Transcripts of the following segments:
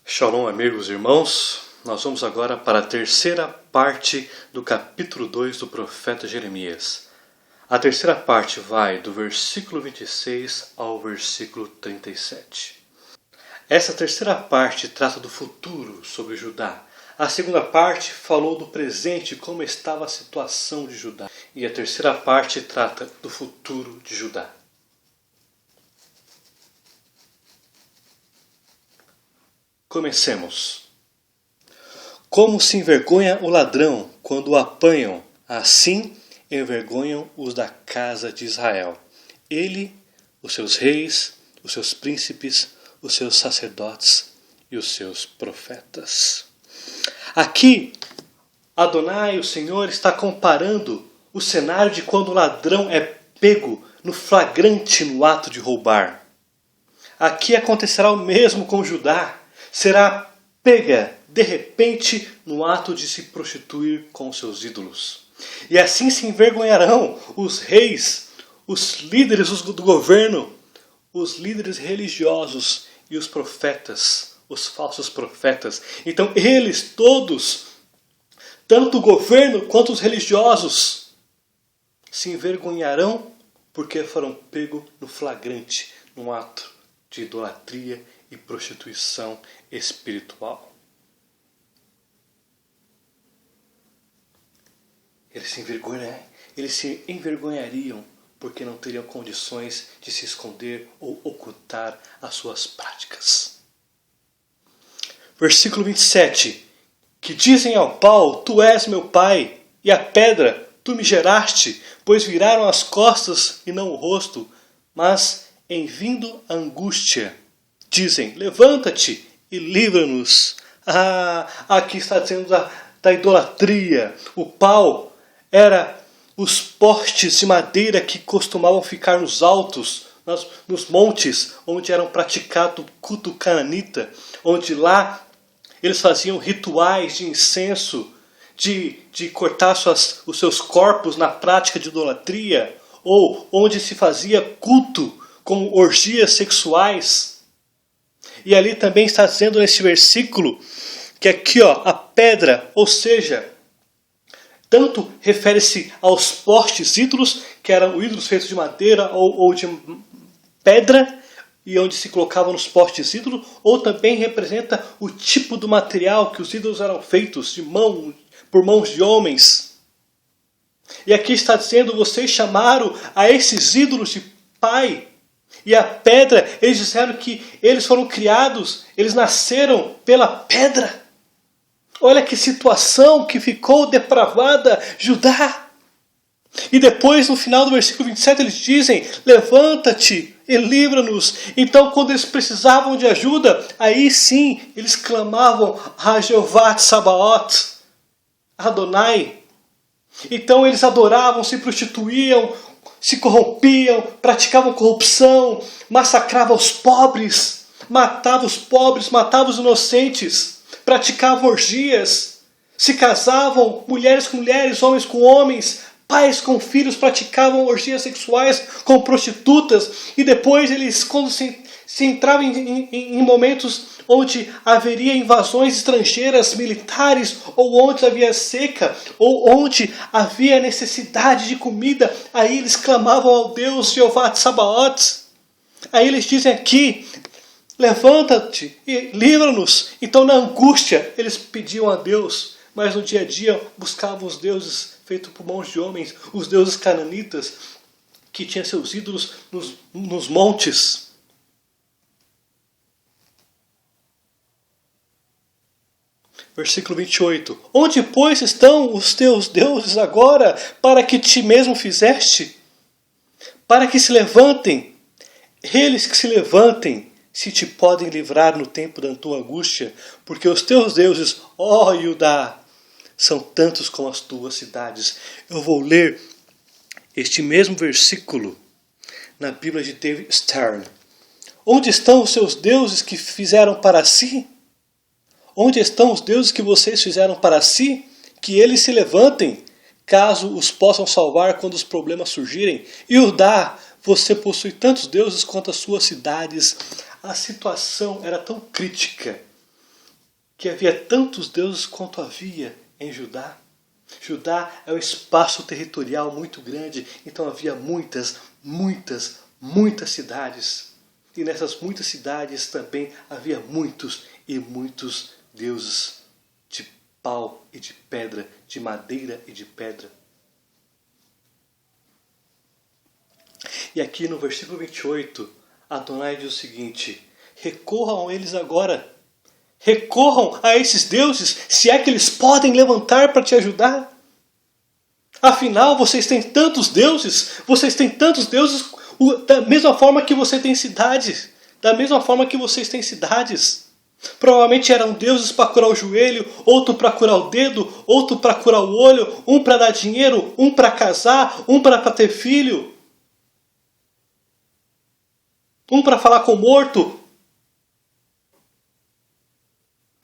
Shalom, amigos e irmãos. Nós vamos agora para a terceira parte do capítulo 2 do profeta Jeremias. A terceira parte vai do versículo 26 ao versículo 37. Essa terceira parte trata do futuro sobre Judá. A segunda parte falou do presente, como estava a situação de Judá. E a terceira parte trata do futuro de Judá. Comecemos. Como se envergonha o ladrão quando o apanham, assim envergonham os da casa de Israel. Ele, os seus reis, os seus príncipes, os seus sacerdotes e os seus profetas. Aqui, Adonai, o Senhor, está comparando o cenário de quando o ladrão é pego no flagrante no ato de roubar. Aqui acontecerá o mesmo com Judá. Será pega, de repente, no ato de se prostituir com seus ídolos. E assim se envergonharão os reis, os líderes do governo, os líderes religiosos e os profetas, os falsos profetas. Então eles todos, tanto o governo quanto os religiosos, se envergonharão porque foram pegos no flagrante, num ato de idolatria e prostituição espiritual. Eles se envergonhariam porque não teriam condições de se esconder ou ocultar as suas práticas. Versículo 27. Que dizem ao pau, tu és meu pai, e à pedra, tu me geraste, pois viraram as costas e não o rosto, mas em vindo a angústia, dizem, levanta-te e livra-nos. Aqui está dizendo da idolatria. O pau era os postes de madeira que costumavam ficar nos altos, nos montes, onde eram praticado o culto cananita, onde lá eles faziam rituais de incenso, de cortar os seus corpos na prática de idolatria, ou onde se fazia culto com orgias sexuais. E ali também está dizendo nesse versículo que aqui a pedra, ou seja, tanto refere-se aos postes ídolos, que eram ídolos feitos de madeira ou de pedra, e onde se colocavam nos postes ídolos, ou também representa o tipo do material que os ídolos eram feitos por mãos de homens. E aqui está dizendo, vocês chamaram a esses ídolos de pai. E a pedra, eles disseram que eles foram criados, eles nasceram pela pedra. Olha que situação que ficou depravada, Judá. E depois, no final do versículo 27, eles dizem, levanta-te e livra-nos. Então, quando eles precisavam de ajuda, aí sim, eles clamavam a Jeová Tsabaoth, Adonai. Então, eles adoravam, se prostituíam, se corrompiam, praticavam corrupção, massacravam os pobres, matavam os inocentes, praticavam orgias, se casavam, mulheres com mulheres, homens com homens, pais com filhos, praticavam orgias sexuais com prostitutas, e depois eles, quando se entravam em momentos onde haveria invasões estrangeiras militares, ou onde havia seca, ou onde havia necessidade de comida, aí eles clamavam ao Deus Jeová Tsabaoth. Aí eles dizem aqui, levanta-te e livra-nos. Então na angústia eles pediam a Deus, mas no dia a dia buscavam os deuses feitos por mãos de homens, os deuses cananitas, que tinham seus ídolos nos montes. Versículo 28. Onde, pois, estão os teus deuses agora, para que ti mesmo fizeste? Para que se levantem, eles que se levantem, se te podem livrar no tempo da tua angústia, porque os teus deuses, ó Judá, são tantos como as tuas cidades. Eu vou ler este mesmo versículo na Bíblia de David Stern. Onde estão os seus deuses que fizeram para si? Onde estão os deuses que vocês fizeram para si? Que eles se levantem, caso os possam salvar quando os problemas surgirem. E Judá, você possui tantos deuses quanto as suas cidades. A situação era tão crítica que havia tantos deuses quanto havia em Judá. Judá é um espaço territorial muito grande, então havia muitas cidades. E nessas muitas cidades também havia muitos e muitos deuses de pau e de pedra, de madeira e de pedra. E aqui no versículo 28, Adonai diz o seguinte: recorram a eles agora. Recorram a esses deuses, se é que eles podem levantar para te ajudar. Afinal, vocês têm tantos deuses da mesma forma que você tem cidades. Da mesma forma que vocês têm cidades. Provavelmente eram deuses para curar o joelho, outro para curar o dedo, outro para curar o olho, um para dar dinheiro, um para casar, um para ter filho, um para falar com o morto,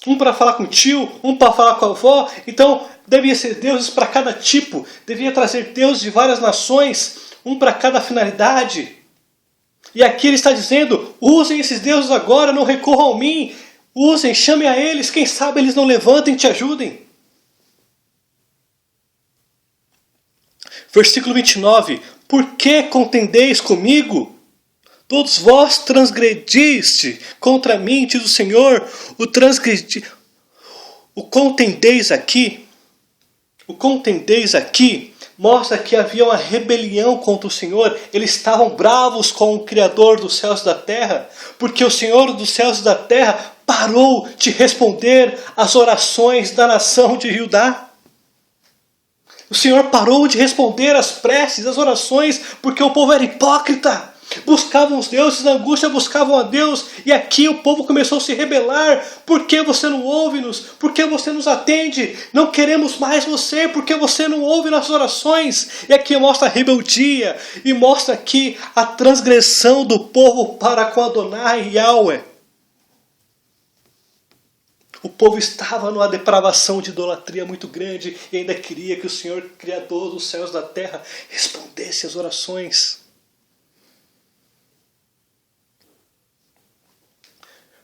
um para falar com o tio, um para falar com a avó. Então, devia ser deuses para cada tipo. Devia trazer deuses de várias nações, um para cada finalidade. E aqui ele está dizendo: usem esses deuses agora, não recorram a mim. Usem, chamem a eles, quem sabe eles não levantem e te ajudem. Versículo 29. Por que contendeis comigo? Todos vós transgrediste contra mim, diz o Senhor. O contendeis aqui mostra que havia uma rebelião contra o Senhor. Eles estavam bravos com o Criador dos céus e da terra, porque o Senhor dos céus e da terra parou de responder às orações da nação de Judá. O Senhor parou de responder às preces, às orações, porque o povo era hipócrita. Buscavam os deuses, na angústia buscavam a Deus. E aqui o povo começou a se rebelar. Por que você não ouve-nos? Por que você nos atende? Não queremos mais você. Por que você não ouve nossas orações? E aqui mostra a rebeldia. E mostra aqui a transgressão do povo para com Adonai e Yahweh. O povo estava numa depravação de idolatria muito grande. E ainda queria que o Senhor, Criador dos céus e da terra, respondesse às orações.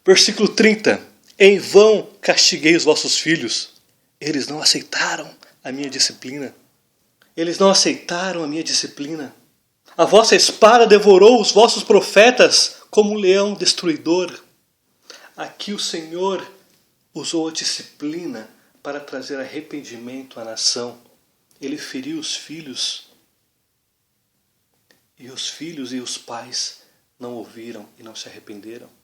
Versículo 30. Em vão castiguei os vossos filhos. Eles não aceitaram a minha disciplina. Eles não aceitaram a minha disciplina. A vossa espada devorou os vossos profetas como um leão destruidor. Aqui o Senhor usou a disciplina para trazer arrependimento à nação. Ele feriu os filhos. E os filhos e os pais não ouviram e não se arrependeram.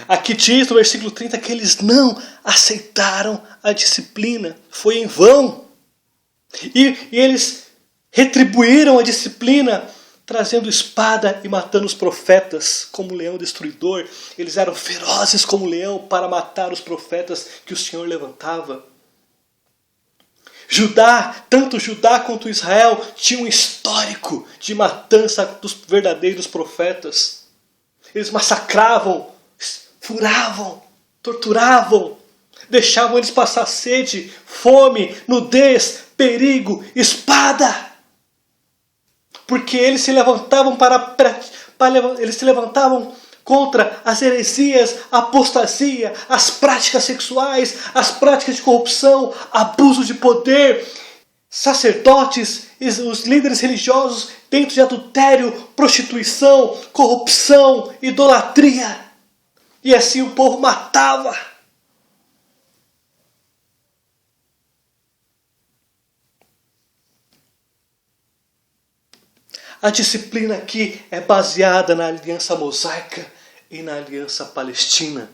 Aqui diz no versículo 30 que eles não aceitaram a disciplina. Foi em vão. E eles retribuíram a disciplina trazendo espada e matando os profetas como leão destruidor. Eles eram ferozes como leão para matar os profetas que o Senhor levantava. Judá, tanto Judá quanto Israel, tinham um histórico de matança dos verdadeiros profetas. Eles massacravam, furavam, torturavam, deixavam eles passar sede, fome, nudez, perigo, espada. Porque eles se levantavam eles se levantavam contra as heresias, a apostasia, as práticas sexuais, as práticas de corrupção, abuso de poder, sacerdotes, os líderes religiosos dentro de adultério, prostituição, corrupção, idolatria. E assim o povo matava. A disciplina aqui é baseada na aliança mosaica e na aliança palestina.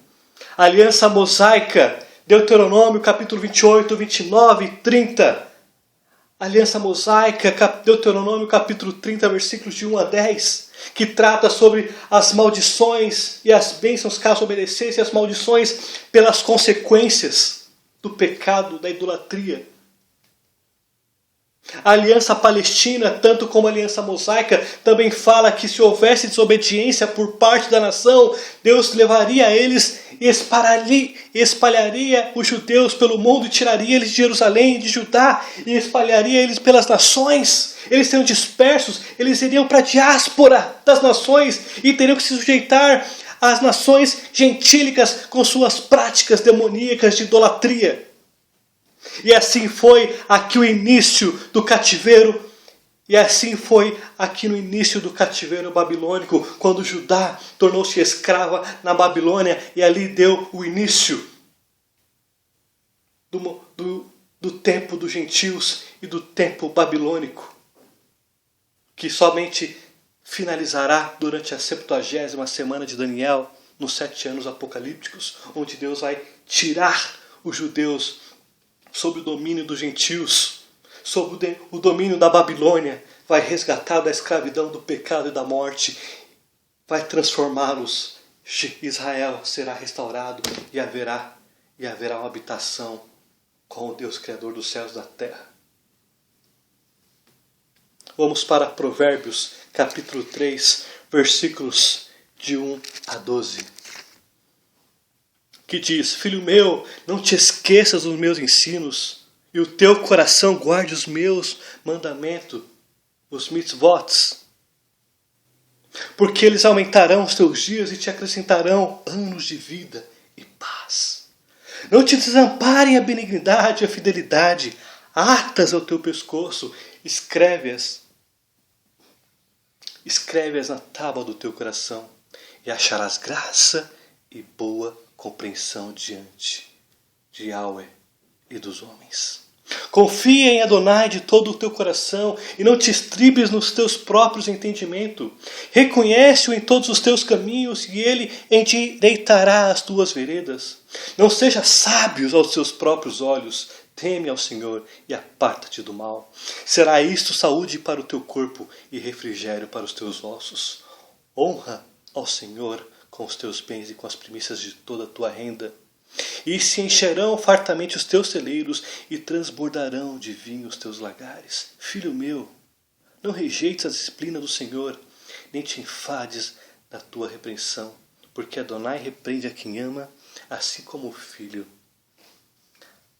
A aliança mosaica, Deuteronômio capítulo 28, 29 e 30. Aliança mosaica, Deuteronômio capítulo 30, versículos de 1 a 10. Que trata sobre as maldições e as bênçãos caso obedecesse, as maldições pelas consequências do pecado, da idolatria. A aliança palestina, tanto como a aliança mosaica, também fala que se houvesse desobediência por parte da nação, Deus levaria eles e espalharia os judeus pelo mundo e tiraria eles de Jerusalém, de Judá, e espalharia eles pelas nações. Eles seriam dispersos, eles iriam para a diáspora das nações e teriam que se sujeitar as nações gentílicas com suas práticas demoníacas de idolatria. E assim foi aqui o início do cativeiro. E assim foi aqui no início do cativeiro babilônico, quando Judá tornou-se escrava na Babilônia e ali deu o início do tempo dos gentios e do tempo babilônico, que somente finalizará durante a 70ª semana de Daniel, nos 7 anos apocalípticos, onde Deus vai tirar os judeus sob o domínio dos gentios, sob o domínio da Babilônia, vai resgatar da escravidão, do pecado e da morte, vai transformá-los. Israel será restaurado e haverá uma habitação com o Deus Criador dos céus e da terra. Vamos para Provérbios, capítulo 3, versículos de 1 a 12. Que diz: Filho meu, não te esqueças dos meus ensinos, e o teu coração guarde os meus mandamentos, os mitzvots, porque eles aumentarão os teus dias e te acrescentarão anos de vida e paz. Não te desamparem a benignidade e a fidelidade, atas ao teu pescoço, escreve-as na tábua do teu coração, e acharás graça e boa compreensão diante de Yahweh e dos homens. Confia em Adonai de todo o teu coração e não te estribes nos teus próprios entendimentos. Reconhece-o em todos os teus caminhos e ele endireitará as tuas veredas. Não sejas sábio aos teus próprios olhos. Teme ao Senhor e aparta-te do mal. Será isto saúde para o teu corpo e refrigério para os teus ossos. Honra ao Senhor com os teus bens e com as primícias de toda a tua renda. E se encherão fartamente os teus celeiros e transbordarão de vinho os teus lagares. Filho meu, não rejeites a disciplina do Senhor, nem te enfades da tua repreensão, porque Adonai repreende a quem ama, assim como o filho,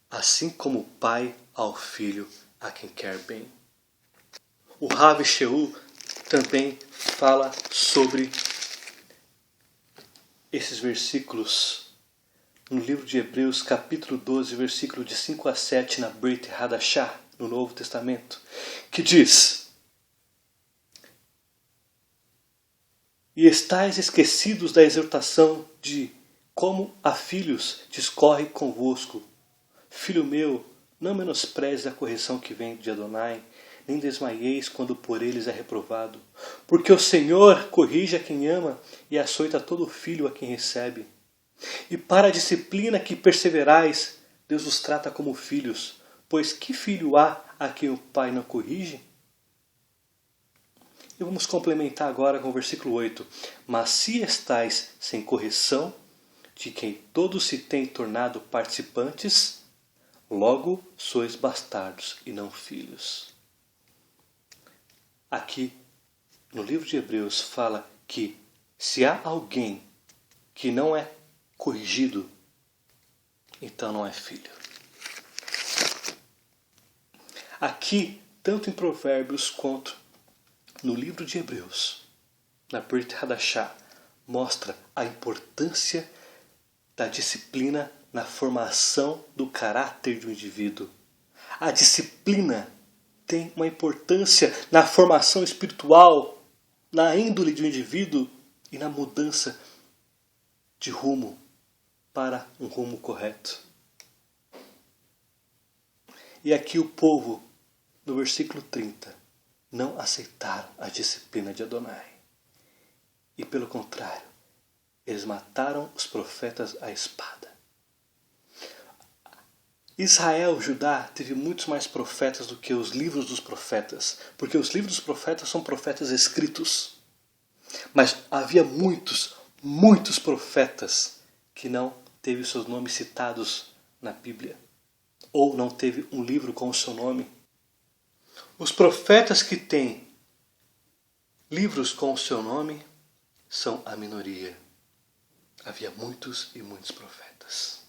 assim como o pai ao filho, a quem quer bem. O Rav Shaul também fala sobre esses versículos no livro de Hebreus, capítulo 12, versículo de 5 a 7, na Brit Hadashah, no Novo Testamento, que diz: E estais esquecidos da exortação de como a filhos discorre convosco. Filho meu, não menospreze a correção que vem de Adonai, nem desmaieis quando por eles é reprovado. Porque o Senhor corrige a quem ama e açoita todo filho a quem recebe. E para a disciplina que perseverais, Deus os trata como filhos, pois que filho há a quem o pai não corrige? E vamos complementar agora com o versículo 8. Mas se estais sem correção, de quem todos se têm tornado participantes, logo sois bastardos e não filhos. Aqui no livro de Hebreus fala que se há alguém que não é corrigido, então não é filho. Aqui, tanto em Provérbios quanto no livro de Hebreus, na Brit Hadashah, mostra a importância da disciplina na formação do caráter do indivíduo. A disciplina tem uma importância na formação espiritual, na índole do indivíduo e na mudança de rumo para um rumo correto. E aqui o povo, no versículo 30, não aceitaram a disciplina de Adonai. E pelo contrário, eles mataram os profetas à espada. Israel, Judá, teve muitos mais profetas do que os livros dos profetas, porque os livros dos profetas são profetas escritos. Mas havia muitos profetas que não teve seus nomes citados na Bíblia, ou não teve um livro com o seu nome. Os profetas que têm livros com o seu nome são a minoria. Havia muitos e muitos profetas.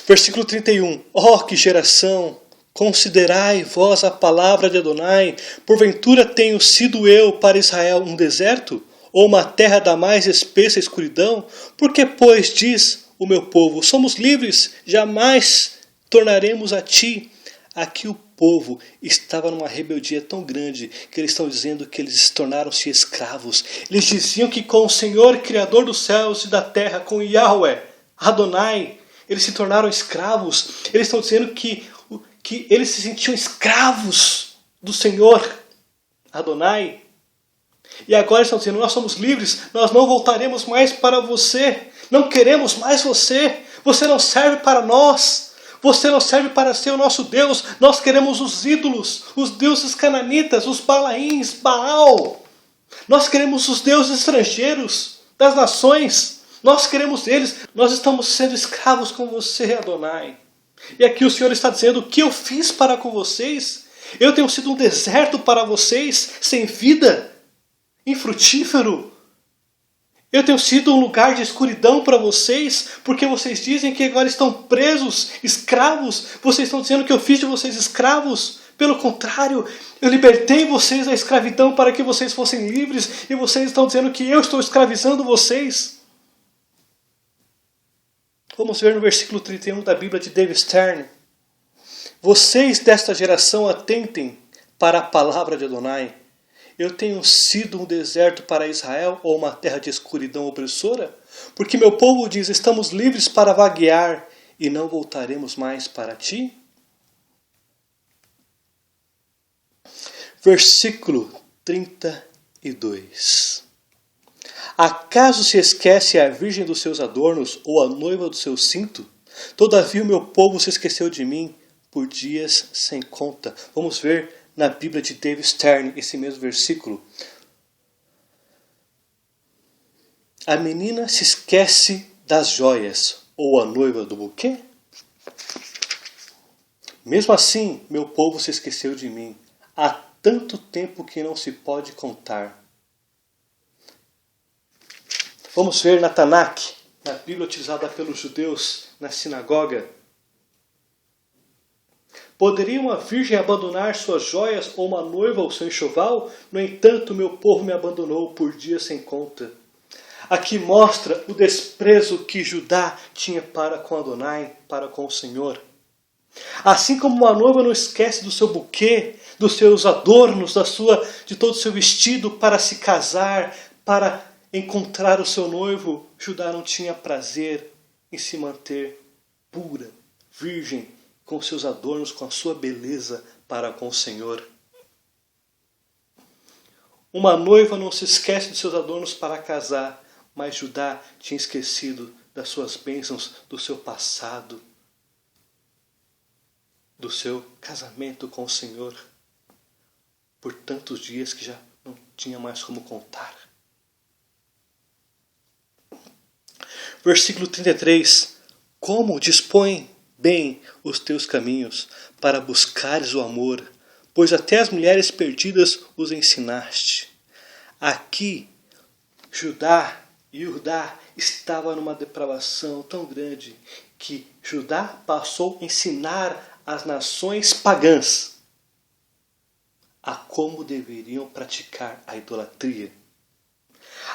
Versículo 31. Oh, que geração! Considerai vós a palavra de Adonai. Porventura tenho sido eu para Israel um deserto? ou uma terra da mais espessa escuridão? Porque, pois, diz o meu povo, somos livres, jamais tornaremos a ti. Aqui o povo estava numa rebeldia tão grande que eles estão dizendo que eles tornaram-se escravos. Eles diziam que com o Senhor, Criador dos céus e da terra, com Yahweh, Adonai, eles se tornaram escravos. Eles estão dizendo que eles se sentiam escravos do Senhor, Adonai. E agora estão dizendo, nós somos livres, nós não voltaremos mais para você. Não queremos mais você. Você não serve para nós. Você não serve para ser o nosso Deus. Nós queremos os ídolos, os deuses cananitas, os Balaíns, Baal. Nós queremos os deuses estrangeiros das nações. Nós queremos eles. Nós estamos sendo escravos com você, Adonai. E aqui o Senhor está dizendo, o que eu fiz para com vocês? Eu tenho sido um deserto para vocês, sem vida, infrutífero. Eu tenho sido um lugar de escuridão para vocês, porque vocês dizem que agora estão presos, escravos. Vocês estão dizendo que eu fiz de vocês escravos. Pelo contrário, eu libertei vocês da escravidão para que vocês fossem livres. E vocês estão dizendo que eu estou escravizando vocês. Vamos ver no versículo 31 da Bíblia de David Stern. Vocês desta geração atentem para a palavra de Adonai. Eu tenho sido um deserto para Israel ou uma terra de escuridão opressora? Porque meu povo diz, estamos livres para vaguear e não voltaremos mais para ti? Versículo 32. Acaso se esquece a virgem dos seus adornos ou a noiva do seu cinto? Todavia o meu povo se esqueceu de mim por dias sem conta. Vamos ver na Bíblia de David Stern, esse mesmo versículo. A menina se esquece das joias, ou a noiva do buquê? Mesmo assim, meu povo se esqueceu de mim. Há tanto tempo que não se pode contar. Vamos ver na Tanakh, na Bíblia utilizada pelos judeus na sinagoga. Poderia uma virgem abandonar suas joias ou uma noiva o seu enxoval? No entanto, meu povo me abandonou por dias sem conta. Aqui mostra o desprezo que Judá tinha para com Adonai, para com o Senhor. Assim como uma noiva não esquece do seu buquê, dos seus adornos, de todo o seu vestido para se casar, para encontrar o seu noivo, Judá não tinha prazer em se manter pura, virgem, com seus adornos, com a sua beleza para com o Senhor. Uma noiva não se esquece de seus adornos para casar, mas Judá tinha esquecido das suas bênçãos, do seu passado, do seu casamento com o Senhor, por tantos dias que já não tinha mais como contar. Versículo 33. Como dispõe bem os teus caminhos para buscares o amor, pois até as mulheres perdidas os ensinaste. Aqui, Judá estava numa depravação tão grande que Judá passou a ensinar as nações pagãs a como deveriam praticar a idolatria.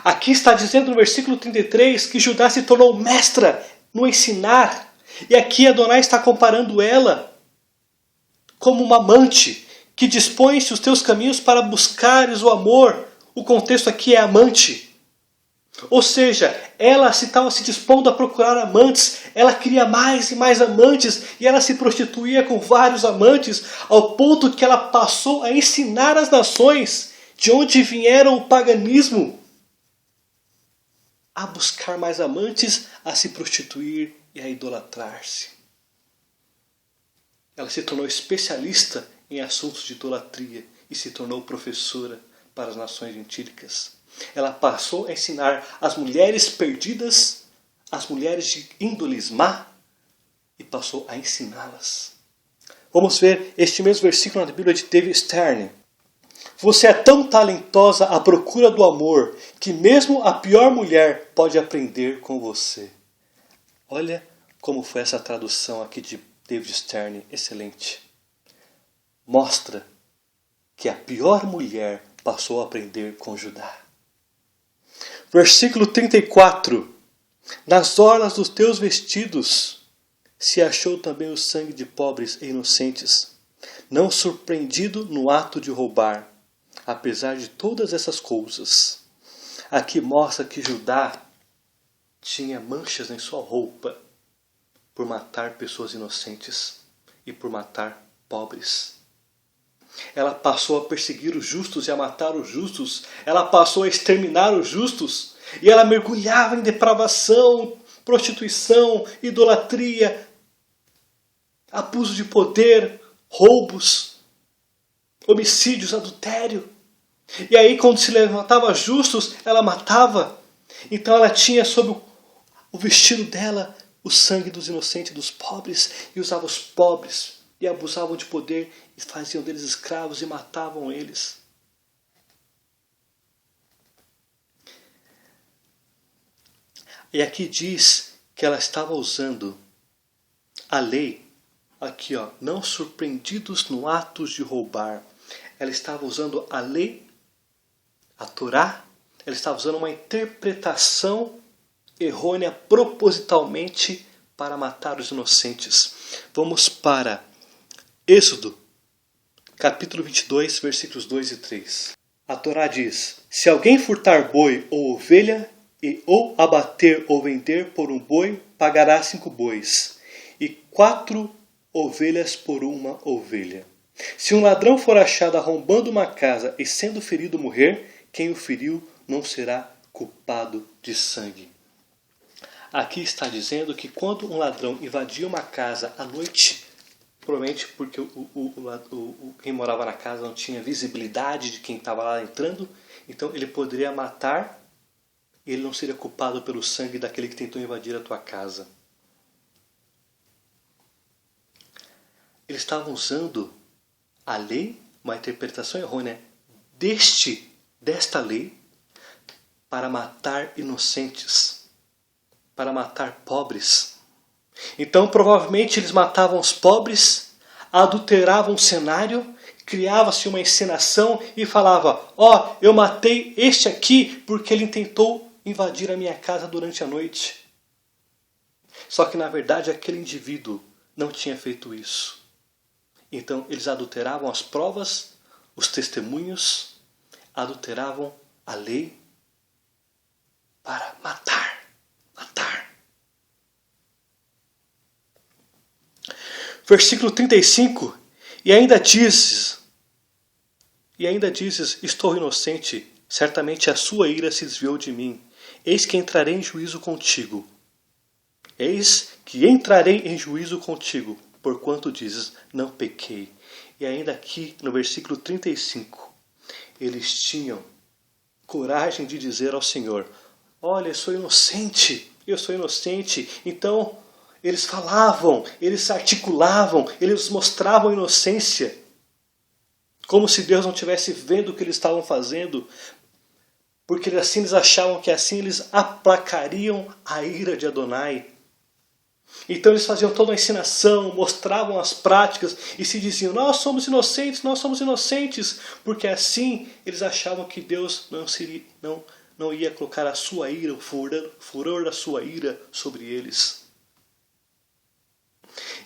Aqui está dizendo no versículo 33 que Judá se tornou mestra no ensinar. E aqui Adonai está comparando ela como uma amante que dispõe-se os teus caminhos para buscares o amor. O contexto aqui é amante. Ou seja, ela estava se dispondo a procurar amantes. Ela queria mais e mais amantes. E ela se prostituía com vários amantes. Ao ponto que ela passou a ensinar as nações de onde vieram o paganismo a buscar mais amantes, a se prostituir e a idolatrar-se. Ela se tornou especialista em assuntos de idolatria e se tornou professora para as nações gentílicas. Ela passou a ensinar as mulheres perdidas, as mulheres de índoles má, e passou a ensiná-las. Vamos ver este mesmo versículo na Bíblia de David Stern. Você é tão talentosa à procura do amor que mesmo a pior mulher pode aprender com você. Olha como foi essa tradução aqui de David Stern, excelente. Mostra que a pior mulher passou a aprender com Judá. Versículo 34. Nas orlas dos teus vestidos se achou também o sangue de pobres e inocentes, não surpreendido no ato de roubar, apesar de todas essas coisas. Aqui mostra que Judá tinha manchas em sua roupa por matar pessoas inocentes e por matar pobres. Ela passou a perseguir os justos e a matar os justos. Ela passou a exterminar os justos. E ela mergulhava em depravação, prostituição, idolatria, abuso de poder, roubos, homicídios, adultério. E aí, quando se levantava justos, ela matava. Então ela tinha sob o vestido dela o sangue dos inocentes, dos pobres, e usava os pobres, e abusavam de poder, e faziam deles escravos, e matavam eles. E aqui diz que ela estava usando a lei, aqui ó, não surpreendidos no ato de roubar. Ela estava usando a lei, a Torá, ela estava usando uma interpretação errônea propositalmente para matar os inocentes. Vamos para Êxodo, capítulo 22, versículos 2 e 3. A Torá diz: se alguém furtar boi ou ovelha, e ou abater ou vender por um boi, pagará 5 bois, e 4 ovelhas por uma ovelha. Se um ladrão for achado arrombando uma casa e sendo ferido morrer, quem o feriu não será culpado de sangue. Aqui está dizendo que quando um ladrão invadia uma casa à noite, provavelmente porque quem morava na casa não tinha visibilidade de quem estava lá entrando, então ele poderia matar e ele não seria culpado pelo sangue daquele que tentou invadir a tua casa. Eles estavam usando a lei, uma interpretação errônea desta lei, para matar inocentes, para matar pobres. Então provavelmente eles matavam os pobres, adulteravam o cenário, criava-se uma encenação e falava: ó, eu matei este aqui porque ele tentou invadir a minha casa durante a noite. Só que na verdade aquele indivíduo não tinha feito isso. Então eles adulteravam as provas, os testemunhos, adulteravam a lei para matar. Versículo 35. E ainda dizes, estou inocente, certamente a sua ira se desviou de mim. Eis que entrarei em juízo contigo. Porquanto dizes, não pequei. E ainda aqui no versículo 35, eles tinham coragem de dizer ao Senhor: olha, eu sou inocente. Então eles falavam, eles articulavam, eles mostravam inocência, como se Deus não estivesse vendo o que eles estavam fazendo, porque assim eles achavam que assim eles aplacariam a ira de Adonai. Então eles faziam toda a ensinação, mostravam as práticas e se diziam: nós somos inocentes, porque assim eles achavam que Deus não ia colocar a sua ira, o furor da sua ira sobre eles.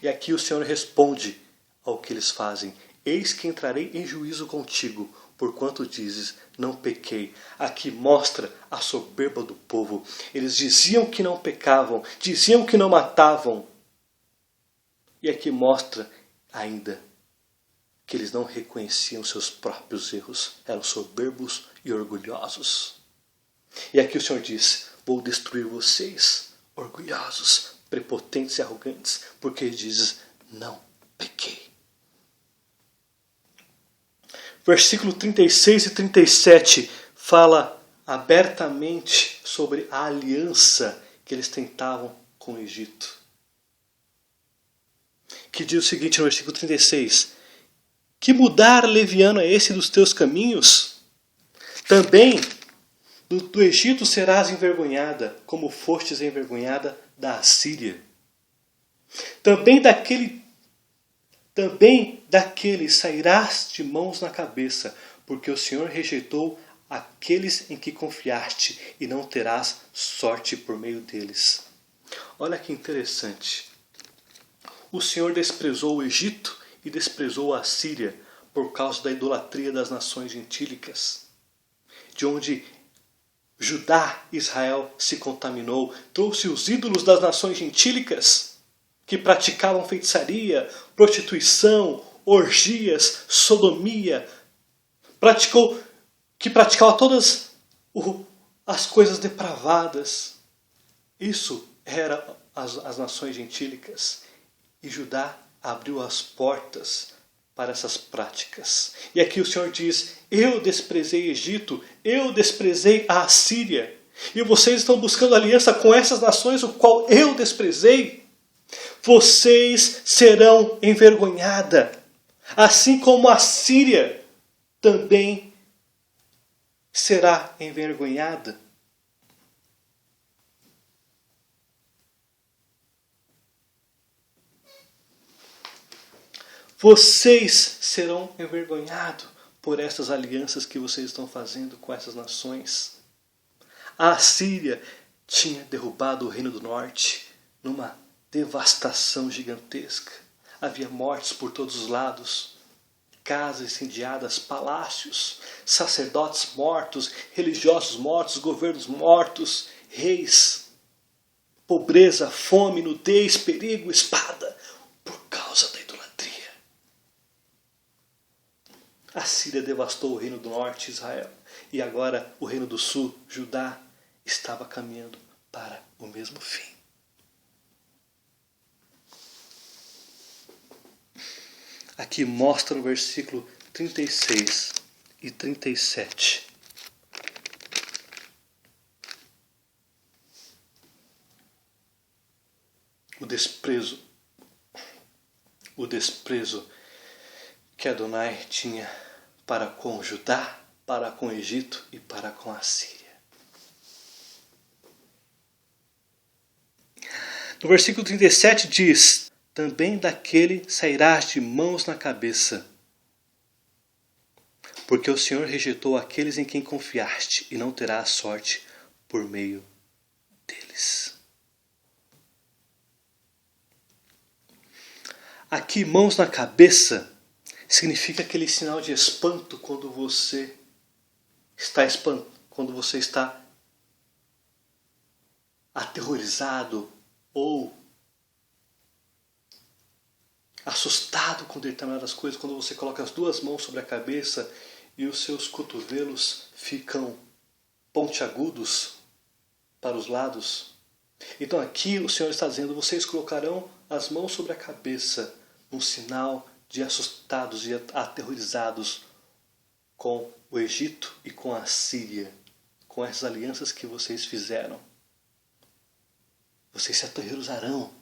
E aqui o Senhor responde ao que eles fazem: eis que entrarei em juízo contigo, porquanto dizes, não pequei. Aqui mostra a soberba do povo. Eles diziam que não pecavam, diziam que não matavam. E aqui mostra ainda que eles não reconheciam seus próprios erros, eram soberbos e orgulhosos. E aqui o Senhor diz: vou destruir vocês, orgulhosos, prepotentes e arrogantes, porque dizes, não pequei. Versículo 36 e 37 fala abertamente sobre a aliança que eles tentavam com o Egito. Que diz o seguinte no versículo 36: que mudar leviano é esse dos teus caminhos? Também do Egito serás envergonhada, como fostes envergonhada da Assíria. Também daquele sairás de mãos na cabeça, porque o Senhor rejeitou aqueles em que confiaste, e não terás sorte por meio deles. Olha que interessante. O Senhor desprezou o Egito e desprezou a Síria por causa da idolatria das nações gentílicas, de onde Judá, Israel se contaminou, trouxe os ídolos das nações gentílicas, que praticavam feitiçaria, prostituição, orgias, sodomia, que praticava todas as coisas depravadas. Isso eram as nações gentílicas. E Judá abriu as portas para essas práticas. E aqui o Senhor diz: eu desprezei Egito, eu desprezei a Assíria, e vocês estão buscando aliança com essas nações, o qual eu desprezei. Vocês serão envergonhados, assim como a Síria também será envergonhada. Vocês serão envergonhados por essas alianças que vocês estão fazendo com essas nações. A Assíria tinha derrubado o Reino do Norte numa devastação gigantesca. Havia mortes por todos os lados, casas incendiadas, palácios, sacerdotes mortos, religiosos mortos, governos mortos, reis, pobreza, fome, nudez, perigo, espada, por causa da idolatria. A Síria devastou o reino do norte, Israel, e agora o reino do sul, Judá, estava caminhando para o mesmo fim. Aqui mostra o versículo 36 e 37. O desprezo que Adonai tinha para com Judá, para com o Egito e para com a Síria. No versículo 37 diz: também daquele sairás de mãos na cabeça, porque o Senhor rejeitou aqueles em quem confiaste, e não terás sorte por meio deles. Aqui, mãos na cabeça, significa aquele sinal de espanto quando você está aterrorizado ou assustado com determinadas coisas, quando você coloca as duas mãos sobre a cabeça e os seus cotovelos ficam pontiagudos para os lados. Então aqui o Senhor está dizendo: vocês colocarão as mãos sobre a cabeça, um sinal de assustados e aterrorizados com o Egito e com a Síria, com essas alianças que vocês fizeram. Vocês se aterrorizarão,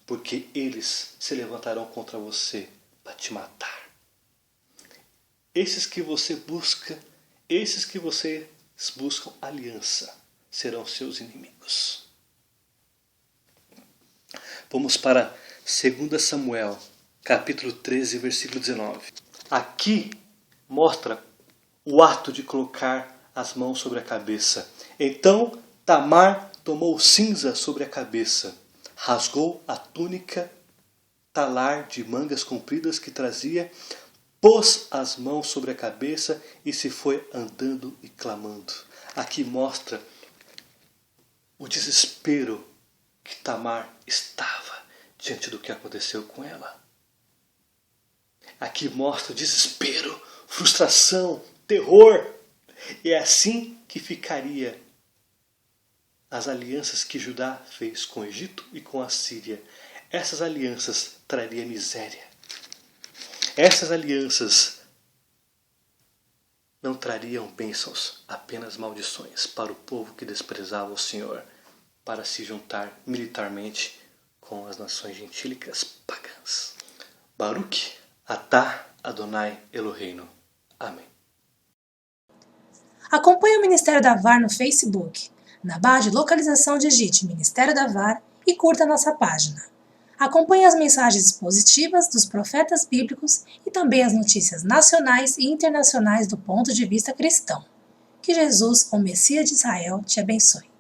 porque eles se levantarão contra você para te matar. Esses que vocês buscam aliança, serão seus inimigos. Vamos para 2 Samuel, capítulo 13, versículo 19. Aqui mostra o ato de colocar as mãos sobre a cabeça. Então Tamar tomou cinza sobre a cabeça, rasgou a túnica talar de mangas compridas que trazia, pôs as mãos sobre a cabeça e se foi andando e clamando. Aqui mostra o desespero que Tamar estava diante do que aconteceu com ela. Aqui mostra desespero, frustração, terror. E é assim que ficaria as alianças que Judá fez com o Egito e com a Síria. Essas alianças trariam miséria. Essas alianças não trariam bênçãos, apenas maldições para o povo que desprezava o Senhor, para se juntar militarmente com as nações gentílicas pagãs. Baruch Atah Adonai Eloheinu. Amém. Acompanhe o Ministério da VAR no Facebook, na barra de localização digite Ministério da VAR e curta nossa página. Acompanhe as mensagens positivas dos profetas bíblicos e também as notícias nacionais e internacionais do ponto de vista cristão. Que Jesus, o Messias de Israel, te abençoe.